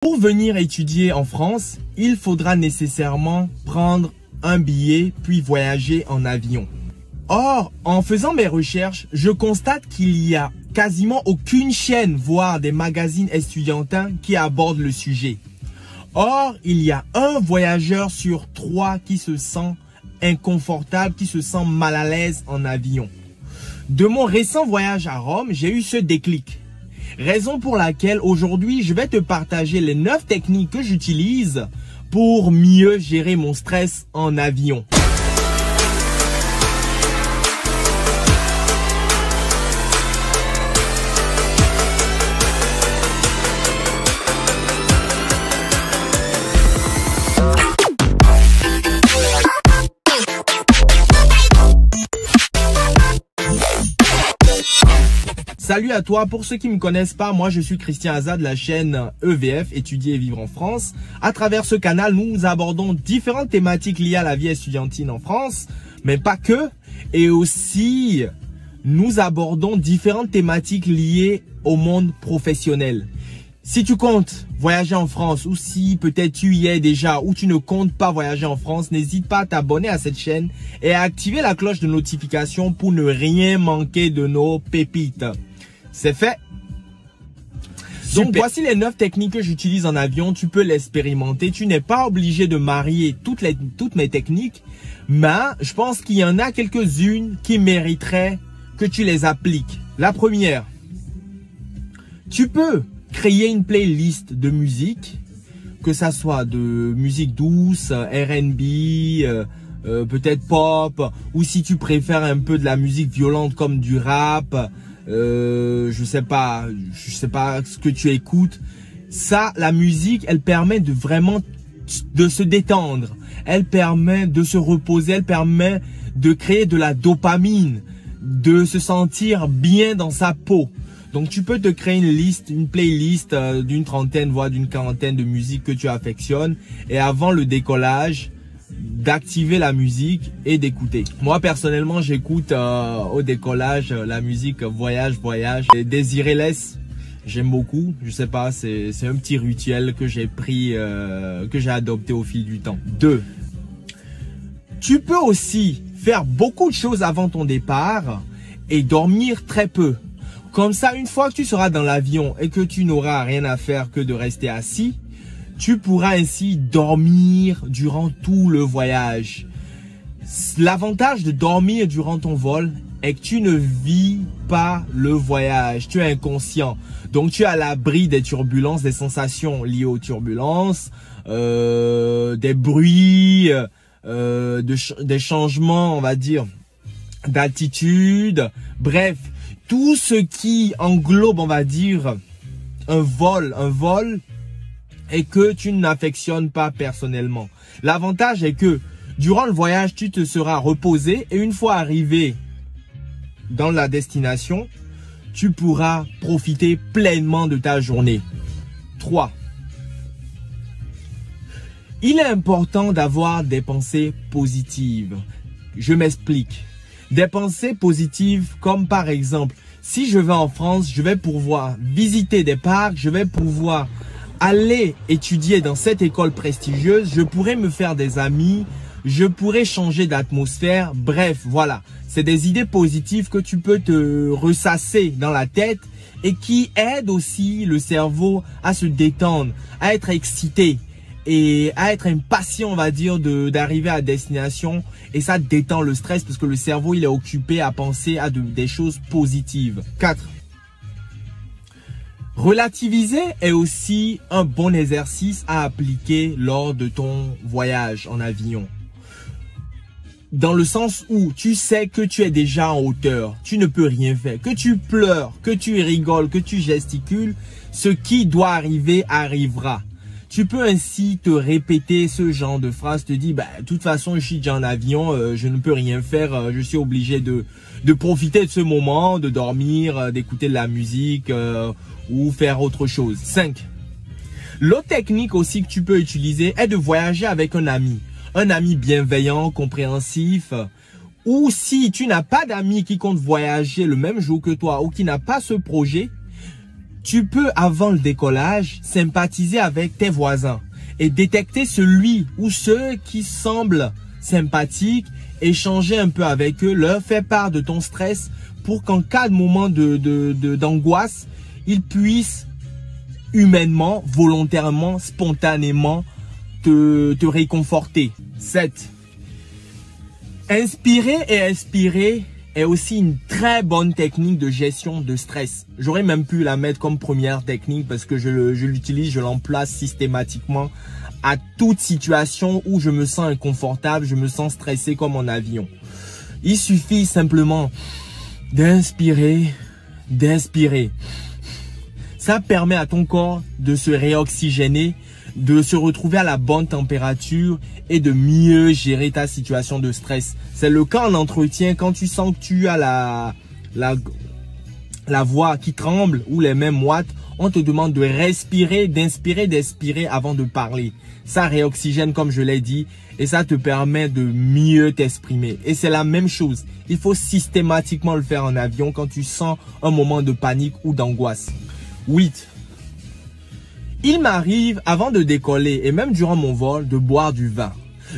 Pour venir étudier en France, il faudra nécessairement prendre un billet puis voyager en avion. Or, en faisant mes recherches, je constate qu'il y a quasiment aucune chaîne, voire des magazines estudiantins qui abordent le sujet. Or, il y a un voyageur sur 3 qui se sent inconfortable, qui se sent mal à l'aise en avion. De mon récent voyage à Rome, j'ai eu ce déclic. Raison pour laquelle aujourd'hui, je vais te partager les 9 techniques que j'utilise pour mieux gérer mon stress en avion. Salut à toi, pour ceux qui ne me connaissent pas, moi je suis Christian Azad de la chaîne EVF, Étudier et Vivre en France. À travers ce canal, nous abordons différentes thématiques liées à la vie estudiantine en France, mais pas que. Et aussi, nous abordons différentes thématiques liées au monde professionnel. Si tu comptes voyager en France ou si peut-être tu y es déjà ou tu ne comptes pas voyager en France, n'hésite pas à t'abonner à cette chaîne et à activer la cloche de notification pour ne rien manquer de nos pépites. C'est fait. Donc voici les 9 techniques que j'utilise en avion. Tu peux l'expérimenter. Tu n'es pas obligé de marier toutes mes techniques. Mais je pense qu'il y en a quelques-unes qui mériteraient que tu les appliques. La première. Tu peux créer une playlist de musique. Que ça soit de musique douce, R&B, peut-être pop. Ou si tu préfères un peu de la musique violente comme du rap. Je sais pas ce que tu écoutes. Ça, la musique, elle permet de vraiment de se détendre. Elle permet de se reposer. Elle permet de créer de la dopamine, de se sentir bien dans sa peau. Donc, tu peux te créer une playlist d'une trentaine, voire d'une quarantaine de musiques que tu affectionnes. Et avant le décollage, d'activer la musique et d'écouter. Moi personnellement, j'écoute au décollage la musique Voyage et Désiré-less. J'aime beaucoup, je sais pas, c'est un petit rituel que j'ai pris, que j'ai adopté au fil du temps. 2. Tu peux aussi faire beaucoup de choses avant ton départ et dormir très peu. Comme ça, une fois que tu seras dans l'avion et que tu n'auras rien à faire que de rester assis, tu pourras ainsi dormir durant tout le voyage. L'avantage de dormir durant ton vol est que tu ne vis pas le voyage. Tu es inconscient. Donc, tu es à l'abri des turbulences, des sensations liées aux turbulences, des bruits, des changements, on va dire, d'altitude. Bref, tout ce qui englobe, on va dire, un vol et que tu n'affectionnes pas personnellement. L'avantage est que durant le voyage, tu te seras reposé et une fois arrivé dans la destination, tu pourras profiter pleinement de ta journée. 3. Il est important d'avoir des pensées positives. Je m'explique. Des pensées positives comme par exemple, si je vais en France, je vais pouvoir visiter des parcs, je vais pouvoir aller étudier dans cette école prestigieuse, je pourrais me faire des amis, je pourrais changer d'atmosphère. Bref, voilà. C'est des idées positives que tu peux te ressasser dans la tête et qui aident aussi le cerveau à se détendre, à être excité et à être impatient, on va dire, d'arriver à destination. Et ça détend le stress parce que le cerveau, il est occupé à penser à des choses positives. 4. Relativiser est aussi un bon exercice à appliquer lors de ton voyage en avion. Dans le sens où tu sais que tu es déjà en hauteur, tu ne peux rien faire, que tu pleures, que tu rigoles, que tu gesticules, ce qui doit arriver arrivera. Tu peux ainsi te répéter ce genre de phrase, te dire, de toute façon, je suis déjà en avion, je ne peux rien faire, je suis obligé de profiter de ce moment, de dormir, d'écouter de la musique ou faire autre chose. 5. L'autre technique aussi que tu peux utiliser est de voyager avec un ami bienveillant, compréhensif. Ou si tu n'as pas d'amis qui comptent voyager le même jour que toi ou qui n'a pas ce projet, Tu peux, avant le décollage, sympathiser avec tes voisins et détecter celui ou ceux qui semblent sympathiques, échanger un peu avec eux, leur faire part de ton stress pour qu'en cas de moment d'angoisse, ils puissent humainement, volontairement, spontanément te réconforter. 7. Inspirer et expirer est aussi une très bonne technique de gestion de stress. J'aurais même pu la mettre comme première technique parce que je l'utilise, je l'emploie systématiquement à toute situation où je me sens inconfortable, je me sens stressé comme en avion. Il suffit simplement d'inspirer, d'expirer. Ça permet à ton corps de se réoxygéner, de se retrouver à la bonne température et de mieux gérer ta situation de stress. C'est le cas en entretien quand tu sens que tu as la voix qui tremble ou les mains moites. On te demande de respirer, d'inspirer, d'expirer avant de parler. Ça réoxygène comme je l'ai dit et ça te permet de mieux t'exprimer. Et c'est la même chose. Il faut systématiquement le faire en avion quand tu sens un moment de panique ou d'angoisse. 8. Il m'arrive avant de décoller et même durant mon vol de boire du vin.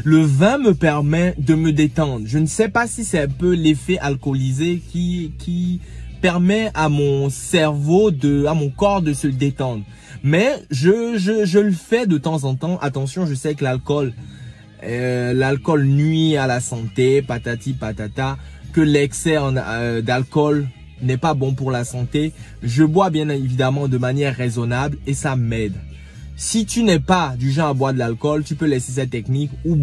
Le vin me permet de me détendre. Je ne sais pas si c'est un peu l'effet alcoolisé qui permet à mon cerveau, à mon corps de se détendre. Mais je le fais de temps en temps. Attention, je sais que l'alcool nuit à la santé, patati patata, que l'excès d'alcool n'est pas bon pour la santé. Je bois bien évidemment de manière raisonnable et ça m'aide. Si tu n'es pas du genre à boire de l'alcool, tu peux laisser cette technique ou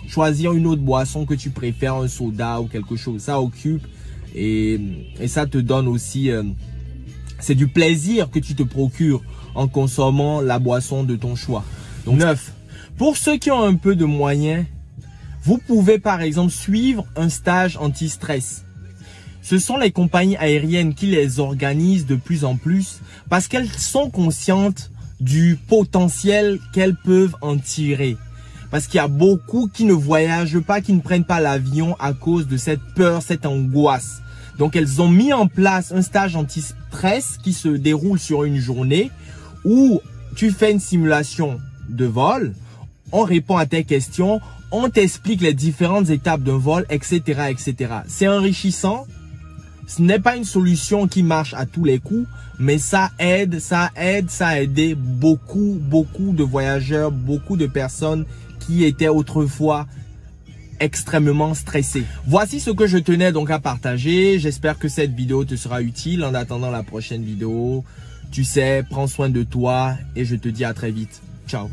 choisir une autre boisson que tu préfères, un soda ou quelque chose. Ça occupe et ça te donne aussi, c'est du plaisir que tu te procures en consommant la boisson de ton choix. Donc 9. Pour ceux qui ont un peu de moyens, vous pouvez par exemple suivre un stage anti-stress. Ce sont les compagnies aériennes qui les organisent de plus en plus parce qu'elles sont conscientes du potentiel qu'elles peuvent en tirer. Parce qu'il y a beaucoup qui ne voyagent pas, qui ne prennent pas l'avion à cause de cette peur, cette angoisse. Donc elles ont mis en place un stage anti-stress qui se déroule sur une journée où tu fais une simulation de vol, on répond à tes questions, on t'explique les différentes étapes d'un vol, etc., etc. C'est enrichissant. Ce n'est pas une solution qui marche à tous les coups, mais ça a aidé beaucoup de voyageurs, beaucoup de personnes qui étaient autrefois extrêmement stressés. Voici ce que je tenais donc à partager. J'espère que cette vidéo te sera utile. En attendant la prochaine vidéo, tu sais, prends soin de toi et je te dis à très vite. Ciao.